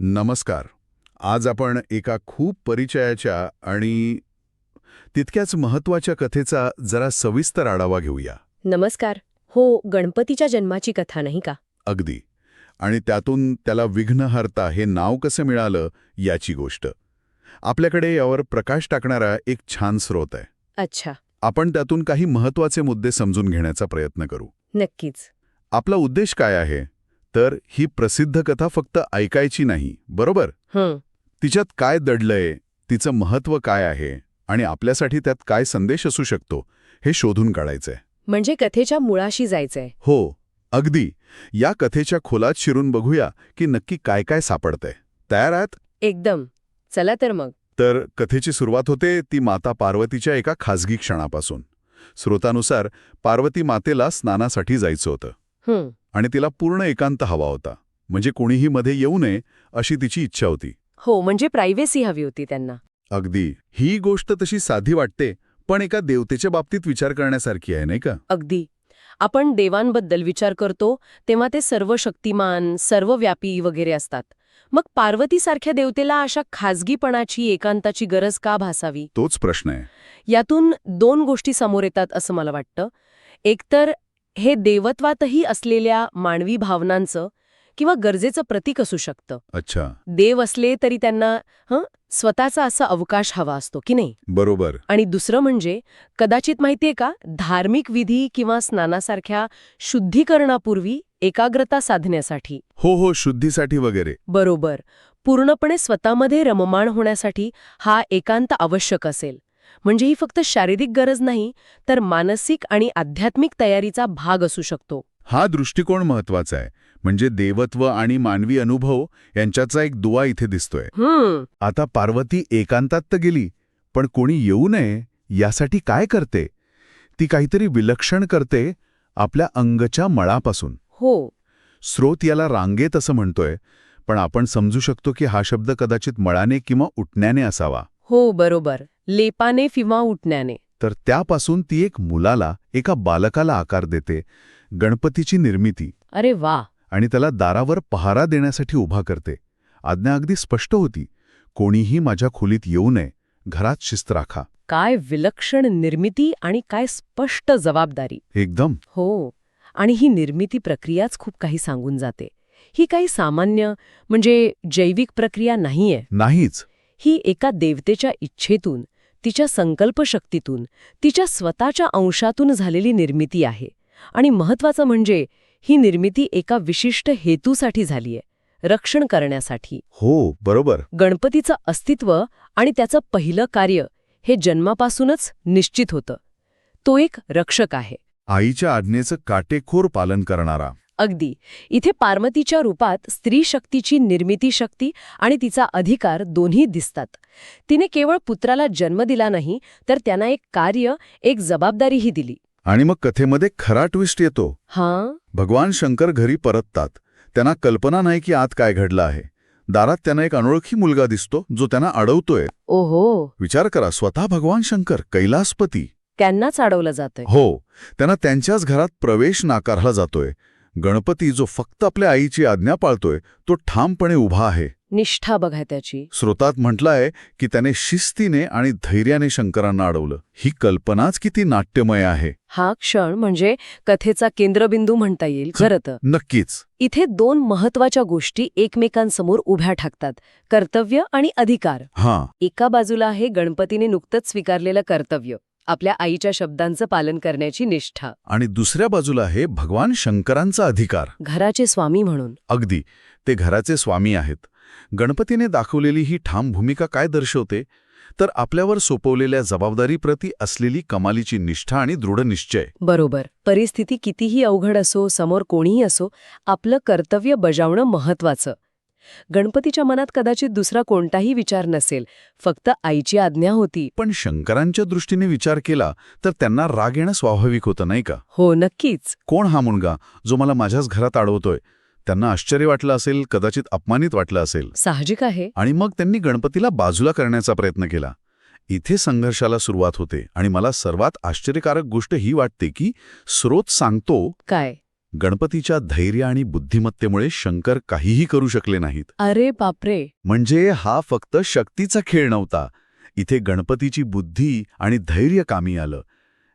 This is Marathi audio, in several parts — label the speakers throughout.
Speaker 1: नमस्कार. आज आपण एका खूप परिचयाच्या आणि तितक्याच महत्त्वाच्या कथेचा जरा सविस्तर आढावा घेऊया.
Speaker 2: नमस्कार. हो, गणपतीच्या जन्माची कथा नाही का?
Speaker 1: अगदी. आणि त्यातून त्याला विघ्नहर्ता हे नाव कसं मिळालं याची गोष्ट. आपल्याकडे यावर प्रकाश टाकणारा एक छान स्रोत आहे.
Speaker 2: अच्छा.
Speaker 1: आपण त्यातून काही महत्त्वाचे मुद्दे समजून घेण्याचा प्रयत्न करू.
Speaker 2: नक्कीच.
Speaker 1: आपला उद्देश काय आहे? तर ही प्रसिद्ध कथा फक्त ऐकायची नाही, बरोबर? तिच्यात काय दडलंय, तिचं महत्त्व काय आहे आणि आपल्यासाठी त्यात काय संदेश असू शकतो हे शोधून काढायचंय.
Speaker 2: म्हणजे कथेच्या मुळाशी जायचंय.
Speaker 1: हो, अगदी. या कथेच्या खोलात शिरून बघूया की नक्की काय काय सापडतंय. तयार आहात?
Speaker 2: एकदम. चला तर मग.
Speaker 1: तर कथेची सुरुवात होते ती माता पार्वतीच्या एका खासगी क्षणापासून. स्रोतानुसार पार्वती मातेला स्नानासाठी जायचं होतं आणि तिला पूर्ण एकांत हवा होता. म्हणजे कोणीही मध्ये येऊ नये अशी तिची इच्छा होती.
Speaker 2: हो, म्हणजे प्रायव्हसी हवी होती त्यांना.
Speaker 1: अगदी. ही गोष्ट तशी साधी वाटते, पण एका देवतेच्या बाबतीत विचार करण्यासारखी आहे, नाही का?
Speaker 2: अगदी. आपण देवांबद्दल विचार करतो तेव्हा ते सर्व शक्तिमान, सर्वव्यापी वगैरे असतात. मग पार्वतीसारख्या देवतेला अशा खाजगीपणाची, एकांताची गरज का भासावी?
Speaker 1: तोच प्रश्न आहे.
Speaker 2: यातून दोन गोष्टी समोर येतात असं मला वाटतं. एकतर हे देवत्वातही असलेल्या मानवी भावनांचं किंवा गरजेचं प्रतीक असू शकतं.
Speaker 1: अच्छा.
Speaker 2: देव असले तरी त्यांना स्वतःचा असा अवकाश हवा असतो की नाही?
Speaker 1: बरोबर.
Speaker 2: आणि दुसरं म्हणजे कदाचित माहितीये का, धार्मिक विधी किंवा स्नानासारख्या शुद्धीकरणापूर्वी एकाग्रता साधण्यासाठी.
Speaker 1: हो, शुद्धीसाठी वगैरे.
Speaker 2: बरोबर. पूर्णपणे स्वतःमध्ये रममाण होण्यासाठी हा एकांत आवश्यक असेल. म्हणजे ही फक्त शारीरिक गरज नाही, तर मानसिक आणि आध्यात्मिक तयारीचा भाग असू शकतो.
Speaker 1: हा दृष्टिकोन महत्वाचा आहे. म्हणजे देवत्व आणि मानवी अनुभव यांच्याचा एक दुवा इथे दिसतोय. आता पार्वती एकांतात तर गेली, पण कोणी येऊ नये यासाठी काय करते? ती काहीतरी विलक्षण करते आपल्या अंगच्या मळापासून.
Speaker 2: हो.
Speaker 1: स्रोत याला रांगेत असं म्हणतोय, पण आपण समजू शकतो की हा शब्द कदाचित मळाने किंवा उठण्याने असावा.
Speaker 2: हो, बरोबर. लेपाने किंवा उठण्याने.
Speaker 1: तर त्यापासून ती एक मुलाला, एका बालकाला आकार देते, गणपतीची निर्मिती.
Speaker 2: अरे वा.
Speaker 1: आणि त्याला दारावर पहारा देण्यासाठी उभा करते. आज्ञा अगदी स्पष्ट होती, कोणीही माझ्या खोलीत येऊ नये, घरात शिस्त राखा.
Speaker 2: काय विलक्षण निर्मिती आणि काय स्पष्ट जबाबदारी.
Speaker 1: एकदम.
Speaker 2: हो. आणि ही निर्मिती प्रक्रियाच खूप काही सांगून जाते. ही काही सामान्य म्हणजे जैविक प्रक्रिया नाहीये.
Speaker 1: नाहीच.
Speaker 2: ही एका देवतेच्या इच्छेतून, तिच्या संकल्पशक्तीतून, तिच्या स्वतःच्या अंशातून झालेली निर्मिती आहे. आणि महत्वाचं म्हणजे ही निर्मिती एका विशिष्ट हेतूसाठी झालीये, रक्षण करण्यासाठी.
Speaker 1: हो, बरोबर.
Speaker 2: गणपतीचं अस्तित्व आणि त्याचं पहिलं कार्य हे जन्मापासूनच निश्चित होतं. तो एक रक्षक आहे.
Speaker 1: आईच्या आज्ञेचं काटेकोर पालन करणारा.
Speaker 2: अगदी. इथे पार्वतीच्या रूपात स्त्री शक्तीची निर्मिती शक्ती आणि तिचा अधिकार दोन्ही दिसतात. तिने केवळ पुत्राला जन्म दिला नाही, तर त्यांना एक कार्य, एक जबाबदारीही दिली.
Speaker 1: आणि मग कथेमध्ये खरा ट्विस्ट येतो. भगवान शंकर घरी परततात. त्यांना कल्पना नाही की आत काय घडलं आहे. दारात त्यांना एक अनोळखी मुलगा दिसतो जो त्यांना अडवतोय.
Speaker 2: ओहो.
Speaker 1: विचार करा, स्वतः भगवान शंकर, कैलासपती,
Speaker 2: त्यांनाच अडवलं जातंय.
Speaker 1: हो, त्यांना त्यांच्याच घरात प्रवेश नाकारला जातोय. गणपती जो फक्त आपल्या आईची आज्ञा पाळतोय, तो ठामपणे उभा आहे.
Speaker 2: निष्ठा बघा त्याची.
Speaker 1: स्रोतात म्हटलंय की त्याने शिस्तीने आणि धैर्याने शंकरांना अडवलं. ही कल्पनाच किती नाट्यमय आहे.
Speaker 2: हा क्षण म्हणजे कथेचा केंद्रबिंदू म्हणता येईल खरं तर.
Speaker 1: नक्कीच.
Speaker 2: इथे दोन महत्वाच्या गोष्टी एकमेकांसमोर उभ्या ठाकतात, कर्तव्य आणि अधिकार. एका बाजूला आहे गणपतीने नुकतंच स्वीकारलेलं कर्तव्य, आपल्या आईच्या शब्दांचं पालन करण्याची निष्ठा.
Speaker 1: आणि दुसऱ्या बाजूला आहे भगवान शंकरांचा अधिकार,
Speaker 2: घराचे स्वामी म्हणून.
Speaker 1: अगदी. ते घराचे स्वामी आहेत. गणपतीने दाखवलेली ही ठाम भूमिका काय दर्शवते? तर आपल्यावर सोपवलेल्या जबाबदारीप्रती असलेली कमालीची निष्ठा आणि दृढ निश्चय.
Speaker 2: बरोबर. परिस्थिती कितीही अवघड असो, समोर कोणीही असो, आपलं कर्तव्य बजावणं महत्वाचं. गणपतीच्या मनात कदाचित दुसरा कोणताही विचार नसेल, फक्त आईची आज्ञा होती.
Speaker 1: पण शंकरांच्या दृष्टीने विचार केला तर त्यांना राग येणं स्वाभाविक होतं, नाही का?
Speaker 2: हो, नक्कीच.
Speaker 1: कोण हा मुलगा जो मला माझ्याच घरात अडवतोय? त्यांना आश्चर्य वाटलं असेल, कदाचित अपमानित वाटलं असेल.
Speaker 2: साहजिक आहे.
Speaker 1: आणि मग त्यांनी गणपतीला बाजूला करण्याचा प्रयत्न केला. इथे संघर्षाला सुरुवात होते आणि मला सर्वात आश्चर्यकारक गोष्ट ही वाटते की स्रोत सांगतो
Speaker 2: काय
Speaker 1: गणपतीच्या धैर्य आणि बुद्धिमत्तेमुळे शंकर काहीही करू शकले नाहीत.
Speaker 2: अरे बापरे.
Speaker 1: म्हणजे हा फक्त शक्तीचा खेळ नव्हता. इथे गणपतीची बुद्धी आणि धैर्य कामी आलं.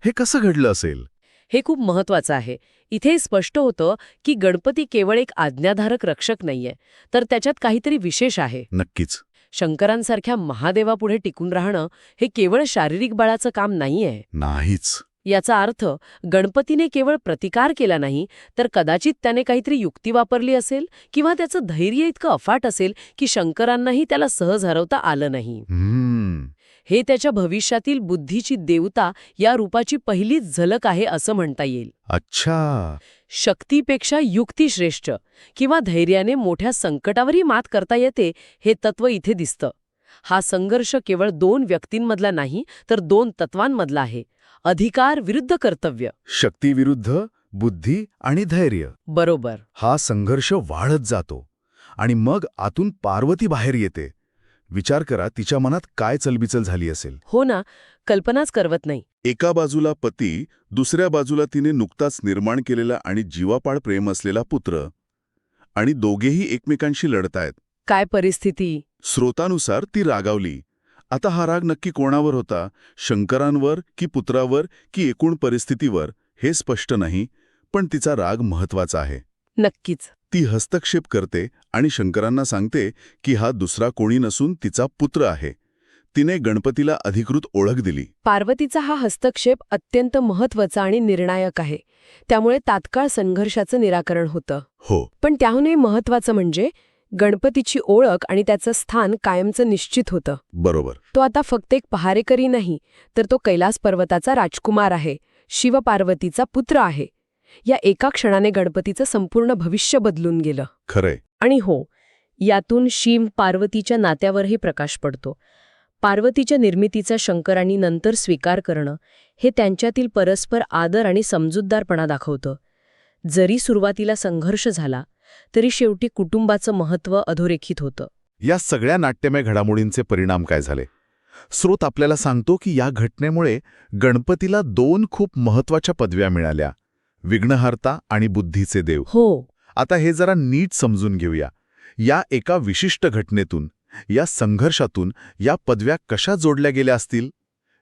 Speaker 1: हे कसं घडलं असेल?
Speaker 2: हे खूप महत्वाचं आहे. इथे स्पष्ट होतं की गणपती केवळ एक आज्ञाधारक रक्षक नाहीये, तर त्याच्यात काहीतरी विशेष आहे.
Speaker 1: नक्कीच.
Speaker 2: शंकरांसारख्या महादेवापुढे टिकून राहणं हे केवळ शारीरिक बळाचं काम नाहीये.
Speaker 1: नाहीच.
Speaker 2: याचा अर्थ गणपतीने केवळ प्रतिकार केला नाही, तर कदाचित त्याने काहीतरी युक्ती वापरली असेल किंवा त्याचं धैर्य इतकं अफाट असेल की शंकरांनाही त्याला सहज हरवता आलं नाही. हे त्याच्या भविष्यातील बुद्धीची देवता या रूपाची पहिलीच झलक आहे असं म्हणता येईल.
Speaker 1: अच्छा.
Speaker 2: शक्तीपेक्षा युक्ती श्रेष्ठ किंवा धैर्याने मोठ्या संकटावरही मात करता येते हे तत्व इथे दिसतं. हा संघर्ष केवळ दोन व्यक्तींमधला नाही, तर दोन तत्वांमधला आहे. अधिकार विरुद्ध कर्तव्य.
Speaker 1: शक्ती विरुद्ध बुद्धी आणि धैर्य.
Speaker 2: बरोबर.
Speaker 1: हा संघर्ष वाढत जातो आणि मग आतून पार्वती बाहेर येते. विचार करा तिच्या मनात काय चलबिचल झाली असेल.
Speaker 2: हो ना, कल्पनाच करवत नाही.
Speaker 1: एका बाजूला पती, दुसऱ्या बाजूला तिने नुकताच निर्माण केलेला आणि जीवापाड प्रेम असलेला पुत्र, आणि दोघेही एकमेकांशी लढतायत.
Speaker 2: काय परिस्थिती.
Speaker 1: स्रोतानुसार ती रागावली. आता हा राग नक्की कोणावर होता? शंकरांवर की पुत्रावर की एकूण परिस्थितीवर हे स्पष्ट नाही, पण तिचा राग महत्वाचा आहे.
Speaker 2: नक्कीच.
Speaker 1: ती हस्तक्षेप करते आणि शंकरांना सांगते की हा दुसरा कोणी नसून तिचा पुत्र आहे. तिने गणपतीला अधिकृत ओळख दिली.
Speaker 2: पार्वतीचा हा हस्तक्षेप अत्यंत महत्वाचा आणि निर्णायक आहे. त्यामुळे तात्काळ संघर्षाचं निराकरण होतं.
Speaker 1: हो.
Speaker 2: पण त्याहूनही महत्वाचं म्हणजे गणपतीची ओळख आणि त्याचं स्थान कायमचं निश्चित होतं.
Speaker 1: बरोबर.
Speaker 2: तो आता फक्त एक पहारेकरी नाही, तर तो कैलास पर्वताचा राजकुमार आहे, शिवपार्वतीचा पुत्र आहे. या एका क्षणाने गणपतीचं संपूर्ण भविष्य बदलून गेलं.
Speaker 1: खरंय.
Speaker 2: आणि हो, यातून शिव पार्वतीच्या नात्यावरही प्रकाश पडतो. पार्वतीच्या निर्मितीचा शंकरांनी नंतर स्वीकार करणं हे त्यांच्यातील परस्पर आदर आणि समजूतदारपणा दाखवतं. जरी सुरुवातीला संघर्ष झाला तरी शेवटी कुटुंबाचं महत्त्व अधोरेखित होतं.
Speaker 1: या सगळ्या नाट्यमय घडामोडींचे परिणाम काय झाले? स्रोत आपल्याला सांगतो की या घटनेमुळे गणपतीला दोन खूप महत्वाच्या पदव्या मिळाल्या: विघ्नहर्ता आणि बुद्धीचे देव.
Speaker 2: हो.
Speaker 1: आता हे जरा नीट समजून घेऊया. या एका विशिष्ट घटनेतून, या संघर्षातून या पदव्या कशा जोडल्या गेल्या असतील?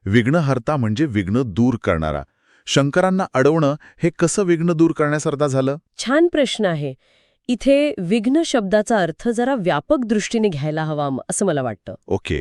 Speaker 1: विघ्नहर्ता म्हणजे विघ्न दूर करणारा. शंकरांना अडवणं हे कसं विघ्न दूर करण्यासारखं झालं?
Speaker 2: छान प्रश्न आहे. इथे विघ्न शब्दाचा अर्थ जरा व्यापक दृष्टीने घ्यायला हवा असं मला वाटतं.
Speaker 1: ओके.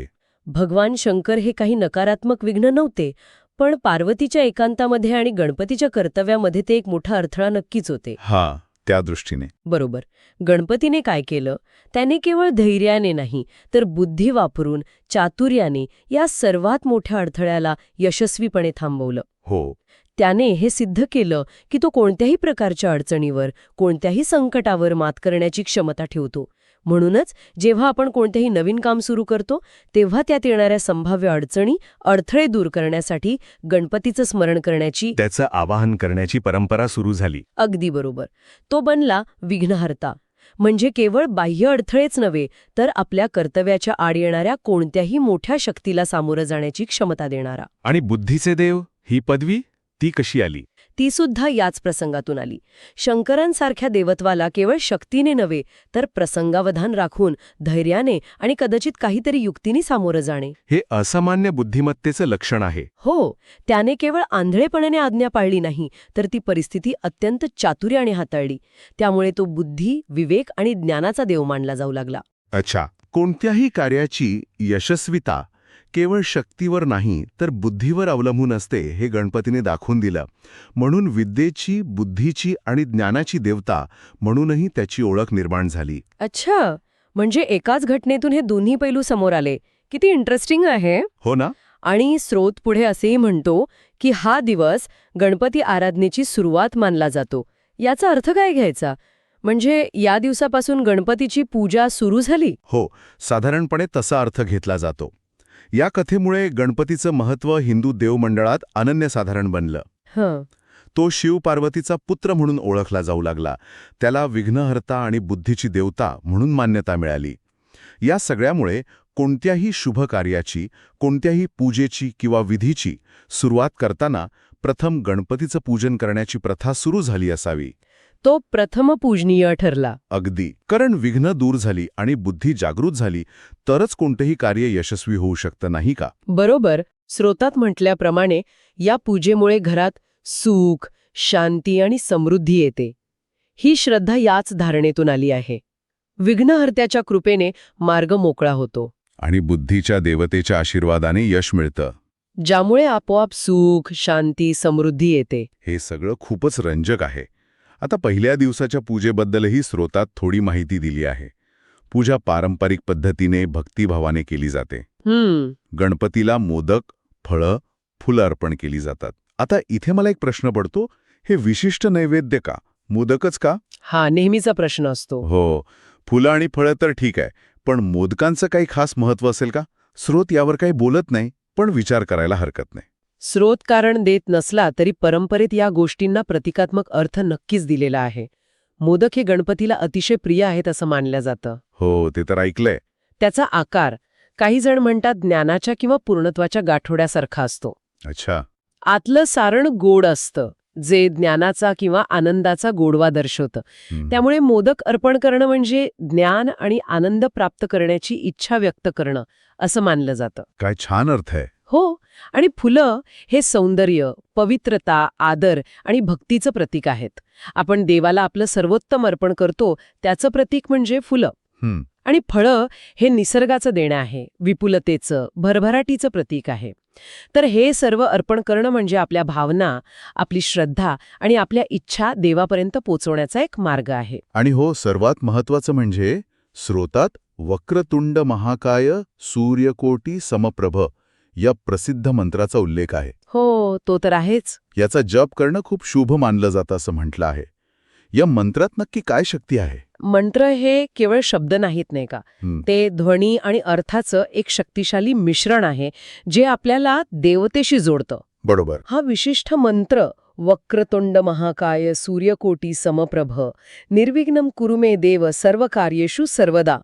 Speaker 2: भगवान शंकर हे काही नकारात्मक विघ्न नव्हते, पण पार्वतीच्या एकांतामध्ये आणि गणपतीच्या कर्तव्यामध्ये ते एक मोठा अडथळा नक्कीच होते.
Speaker 1: हा, त्या दृष्टीने.
Speaker 2: बरोबर. गणपतीने काय केलं? त्याने केवळ धैर्याने नाही, तर बुद्धी वापरून, चातुर्याने या सर्वात मोठ्या अडथळ्याला यशस्वीपणे थांबवलं.
Speaker 1: हो.
Speaker 2: त्याने हे सिद्ध केलं की तो कोणत्याही प्रकारच्या अडचणीवर, कोणत्याही संकटावर मात करण्याची क्षमता ठेवतो. म्हणूनच जेव्हा आपण कोणतेही नवीन काम सुरू करतो, तेव्हा त्यात येणाऱ्या संभाव्य अडचणी, अडथळे दूर करण्यासाठी गणपतीचं स्मरण करण्याची,
Speaker 3: त्याचं आवाहन करण्याची परंपरा सुरू झाली.
Speaker 2: अगदी बरोबर. तो बनला विघ्नहर्ता. म्हणजे केवळ बाह्य अडथळेच नव्हे, तर आपल्या कर्तव्याच्या आड येणाऱ्या कोणत्याही मोठ्या शक्तीला सामोरं जाण्याची क्षमता देणारा.
Speaker 3: आणि बुद्धीचे देव ही पदवी ती कशी आली?
Speaker 2: ती सुद्धा याच प्रसंगातून आली. शंकरांसारख्या देवत्वाला केवळ शक्तीने नव्हे, तर प्रसंगावधान राखून, धैर्याने आणि कदाचित काहीतरी युक्तीने सामोरं जाणे,
Speaker 3: हे असामान्य बुद्धिमत्तेचं लक्षण आहे.
Speaker 2: हो. त्याने केवळ आंधळेपणाने आज्ञा पाळली नाही, तर ती परिस्थिती अत्यंत चातुर्याने हाताळली. त्यामुळे तो बुद्धी, विवेक आणि ज्ञानाचा देव मानला जाऊ लागला.
Speaker 3: अच्छा. कोणत्याही कार्याची यशस्वीता केवळ शक्तीवर नाही, तर बुद्धीवर अवलंबून असते हे गणपतीने दाखवून दिलं. म्हणून विद्येची, बुद्धीची आणि ज्ञानाची देवता म्हणूनही त्याची ओळख निर्माण झाली.
Speaker 2: अच्छा. म्हणजे एकाच घटनेतून हे दोन्ही पैलू समोर आले. किती इंटरेस्टिंग आहे.
Speaker 3: हो ना?
Speaker 2: आणि स्रोत पुढे असेही म्हणतो की हा दिवस गणपती आराधनेची सुरुवात मानला जातो. याचा अर्थ काय घ्यायचा? म्हणजे या दिवसापासून गणपतीची पूजा सुरू झाली?
Speaker 1: हो, साधारणपणे तसा अर्थ घेतला जातो. या कथेमुळे गणपतीचं महत्त्व हिंदू देवमंडळात अनन्यसाधारण बनलं.
Speaker 2: हं.
Speaker 1: तो शिव पार्वतीचा पुत्र म्हणून ओळखला जाऊ लागला. त्याला विघ्नहर्ता आणि बुद्धीची देवता म्हणून मान्यता मिळाली. या सगळ्यामुळे कोणत्याही शुभ कार्याची, कोणत्याही पूजेची किंवा विधीची सुरुवात करताना प्रथम गणपतीचं पूजन करण्याची प्रथा सुरू झाली असावी.
Speaker 2: तो प्रथम पूजनीय ठरला.
Speaker 3: अगदी. कारण विघ्न दूर झाली आणि बुद्धी जागृत झाली तरच कोणतेही कार्य यशस्वी होऊ शकतं, नाही का?
Speaker 2: बरोबर. स्रोतात म्हटल्याप्रमाणे या पूजेमुळे घरात सुख, शांती आणि समृद्धी येते. ही श्रद्धा याच धारणेतून आली आहे. विघ्नहर्त्याच्या कृपेने मार्ग मोकळा होतो,
Speaker 3: आणि बुद्धीच्या देवतेच्या आशीर्वादाने यश मिळतं.
Speaker 2: ज्यामुळे आपोआप सुख, शांती, समृद्धी येते.
Speaker 3: हे सगळं खूपच रंजक आहे. आता पहिल्या दिवसाच्या पूजेबद्दलही स्रोतात थोडी माहिती दिली आहे. पूजा पारंपरिक पद्धतीने भक्तिभावाने केली जाते. गणपतीला मोदक, फळं, फुलं अर्पण केली जातात. आता इथे मला एक प्रश्न पडतो, हे विशिष्ट नैवेद्य का? मोदकच का?
Speaker 2: हा नेहमीचा प्रश्न असतो.
Speaker 3: हो, फुलं आणि फळं तर ठीक आहे, पण मोदकांचं काही खास महत्त्व असेल का? स्रोत यावर काही बोलत नाही, पण विचार करायला हरकत नाही.
Speaker 2: स्रोत कारण देत नसला तरी परंपरेत या गोष्टींना प्रतिकात्मक अर्थ नक्कीच दिलेला आहे. मोदक हे गणपतीला अतिशय प्रिय आहेत असं मानलं जातं.
Speaker 3: हो, ते तर ऐकलंय.
Speaker 2: त्याचा आकार काही जण म्हणतात ज्ञानाच्या किंवा पूर्णत्वाच्या गाठोड्यासारखा असतो.
Speaker 3: अच्छा.
Speaker 2: आतलं सारण गोड असतं, जे ज्ञानाचा किंवा आनंदाचा गोडवा दर्शवतं. त्यामुळे मोदक अर्पण करणं म्हणजे ज्ञान आणि आनंद प्राप्त करण्याची इच्छा व्यक्त करणं असं मानलं जातं.
Speaker 3: काय छान अर्थ आहे.
Speaker 2: हो, आणि फुलं हे सौंदर्य, पवित्रता, आदर आणि भक्तीचं प्रतीक आहेत. आपण देवाला आपलं सर्वोत्तम अर्पण करतो त्याचं प्रतीक म्हणजे फुलं. आणि फळं हे निसर्गाचं देणं आहे, विपुलतेचं, भरभराटीचं प्रतीक आहे. तर हे सर्व अर्पण करणं म्हणजे आपल्या भावना, आपली श्रद्धा आणि आपल्या इच्छा देवापर्यंत पोचवण्याचा एक मार्ग आहे.
Speaker 3: आणि हो, सर्वात महत्वाचं म्हणजे स्रोतात वक्रतुंड महाकाय सूर्यकोटी समप्रभ या प्रसिद्ध मंत्राचा उल्लेख आहे.
Speaker 2: हो, तो तर आहेच.
Speaker 3: याचा जप करणं खूप शुभ मानलं जातं असं म्हटलं आहे. या मंत्रात नक्की काय शक्ती आहे?
Speaker 2: मंत्र हे केवळ शब्द नाहीत, नाही का? ते ध्वनी आणि अर्थाचं एक शक्तिशाली मिश्रण आहे, जे आपल्याला देवतेशी जोडतं.
Speaker 3: बरोबर.
Speaker 2: हा विशिष्ट मंत्र वक्रतुंड महाकाय सूर्यकोटी समप्रभ निर्विघ्नं कुरु मे देव सर्व कार्येषु सर्वदा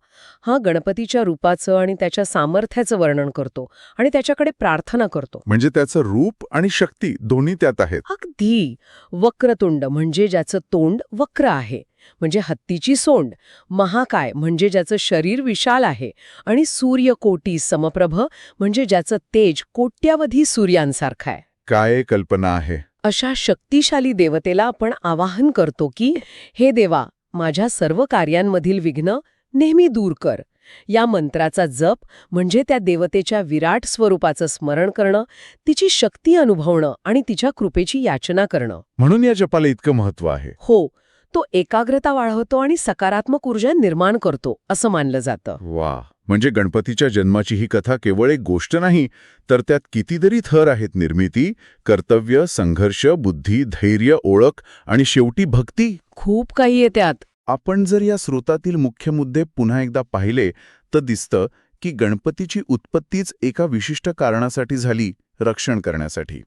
Speaker 2: हा गणपतीच्या रूपाचं आणि त्याच्या सामर्थ्याचं वर्णन करतो आणि त्याच्याकडे प्रार्थना करतो.
Speaker 3: म्हणजे त्याचं रूप आणि शक्ती दोन्ही त्यात आहेत.
Speaker 2: अगदी. वक्रतुंड म्हणजे ज्याचं तोंड वक्र आहे, म्हणजे हत्तीची सोंड. महाकाय म्हणजे ज्याचं शरीर विशाल आहे. आणि सूर्यकोटी समप्रभ म्हणजे ज्याचं तेज कोट्यावधी सूर्यांसारखं आहे.
Speaker 3: काय कल्पना आहे.
Speaker 2: अशा शक्तिशाली देवतेला आपण आवाहन करतो की हे देवा, माझ्या सर्व कार्यांमधील विघ्न नेहमी दूर कर. या मंत्राचा जप म्हणजे त्या देवतेच्या विराट स्वरूपाचं स्मरण करणं, तिची शक्ती अनुभवणं आणि तिच्या कृपेची याचना करणं.
Speaker 3: म्हणून या जपाला इतकं महत्त्व आहे.
Speaker 2: हो, तो एकाग्रता वाढवतो आणि सकारात्मक ऊर्जा निर्माण करतो असं मानलं जातं.
Speaker 3: वा, म्हणजे गणपतीच्या जन्माची ही कथा केवळ एक गोष्ट नाही, तर त्यात कितीतरी थर आहेत. निर्मिती, कर्तव्य, संघर्ष, बुद्धी, धैर्य, ओळख आणि शेवटी भक्ती.
Speaker 2: खूप काही आहे त्यात.
Speaker 3: आपण जर या स्रोतातील मुख्य मुद्दे पुन्हा एकदा पाहिले तर दिसतं की गणपतीची उत्पत्तीच एका विशिष्ट कारणासाठी झाली, रक्षण करण्यासाठी.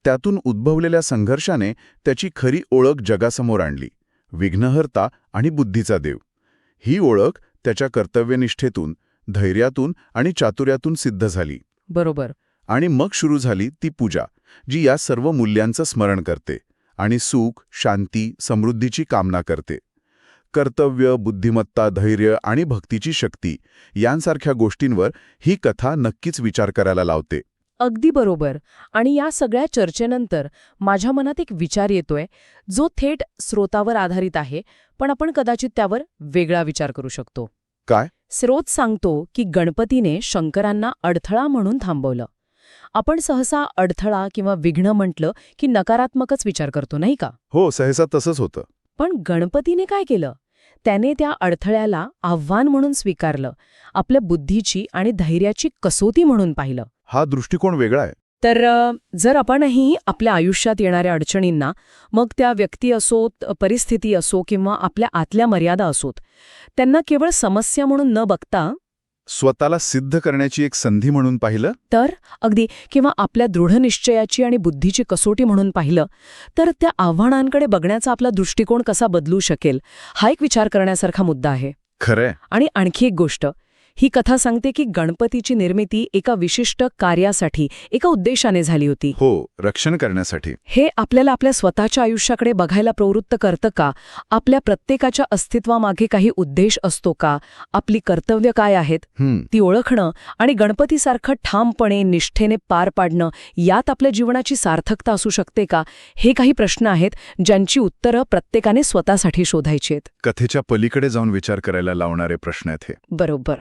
Speaker 3: त्यातून उद्भवलेल्या संघर्षाने त्याची खरी ओळख जगासमोर आणली, विघ्नहर्ता आणि बुद्धीचा देव. ही ओळख त्याच्या कर्तव्यनिष्ठेतून, धैर्यातून आणि चातुर्यातून सिद्ध झाली.
Speaker 2: बरोबर.
Speaker 3: आणि मग सुरू झाली ती पूजा, जी या सर्व मूल्यांचं स्मरण करते आणि सुख, शांती, समृद्धीची कामना करते. कर्तव्य, बुद्धिमत्ता, धैर्य आणि भक्तीची शक्ती यांसारख्या गोष्टींवर ही कथा नक्कीच विचार करायला लावते.
Speaker 2: अगदी बरोबर. आणि या सगळ्या चर्चेनंतर माझ्या मनात एक विचार येतोय, जो थेट स्रोतावर आधारित आहे, पण आपण कदाचित त्यावर वेगळा विचार करू शकतो.
Speaker 3: काय?
Speaker 2: स्रोत सांगतो की गणपतीने शंकरांना अडथळा म्हणून थांबवलं. आपण सहसा अडथळा किंवा विघ्न म्हटलं की नकारात्मकच विचार करतो, नाही का?
Speaker 3: हो, सहसा तसंच होतं.
Speaker 2: पण गणपतीने काय केलं? त्याने त्या अडथळ्याला आव्हान म्हणून स्वीकारलं, आपल्या बुद्धीची आणि धैर्याची कसोटी म्हणून पाहिलं.
Speaker 3: हा दृष्टिकोन वेगळा आहे.
Speaker 2: तर जर आपणही आपल्या आयुष्यात येणाऱ्या अडचणींना, मग त्या व्यक्ती असोत, परिस्थिती असो किंवा आपल्या आतल्या मर्यादा असोत, त्यांना केवळ समस्या म्हणून न बघता
Speaker 3: स्वतःला सिद्ध करण्याची एक संधी म्हणून पाहिलं
Speaker 2: तर अगदी, किंवा आपल्या दृढनिश्चयाची आणि बुद्धीची कसोटी म्हणून पाहिलं तर त्या आव्हानांकडे बघण्याचा आपला दृष्टिकोन कसा बदलू शकेल, हा एक विचार करण्यासारखा मुद्दा आहे.
Speaker 3: खरंय.
Speaker 2: आणि आणखी एक गोष्ट, ही कथा सांगते की गणपतीची निर्मिती एका विशिष्ट कार्यासाठी, एका उद्देशाने झाली होती.
Speaker 1: हो, रक्षण करण्यासाठी.
Speaker 2: हे आपल्याला आपल्या स्वतःच्या आयुष्याकडे बघायला प्रवृत्त करतं का? आपल्या प्रत्येकाच्या अस्तित्वामागे काही उद्देश असतो का? आपली कर्तव्य काय आहेत ती ओळखणं आणि गणपतीसारखं ठामपणे, निष्ठेने पार पाडणं, यात आपल्या जीवनाची सार्थकता असू शकते का? हे काही प्रश्न आहेत ज्यांची उत्तरं प्रत्येकाने स्वतःसाठी शोधायची आहेत.
Speaker 1: कथेच्या पलीकडे जाऊन विचार करायला लावणारे प्रश्न आहेत हे.
Speaker 2: बरोबर.